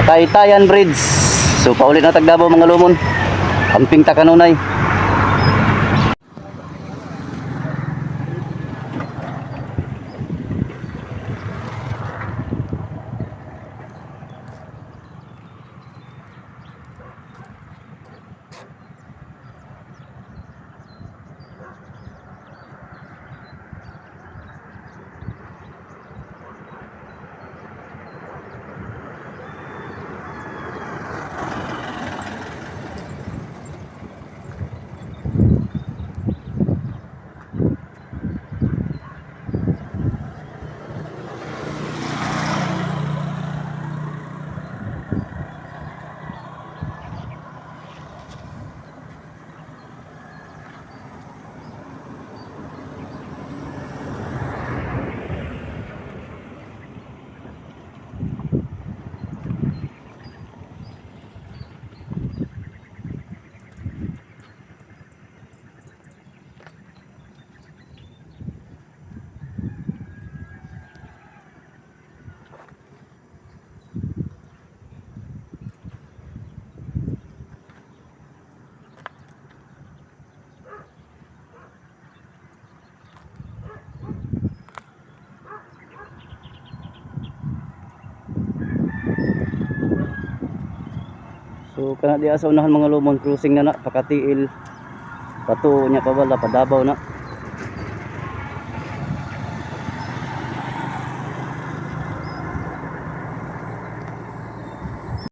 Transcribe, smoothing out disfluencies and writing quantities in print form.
Taytayan Bridge. So paulit na Tagdabo mga lumon. Amping ta kanunay. So kana diya sa unahan mga lumon, cruising na na pakatiil. Pato nya pa wala pa Davao na.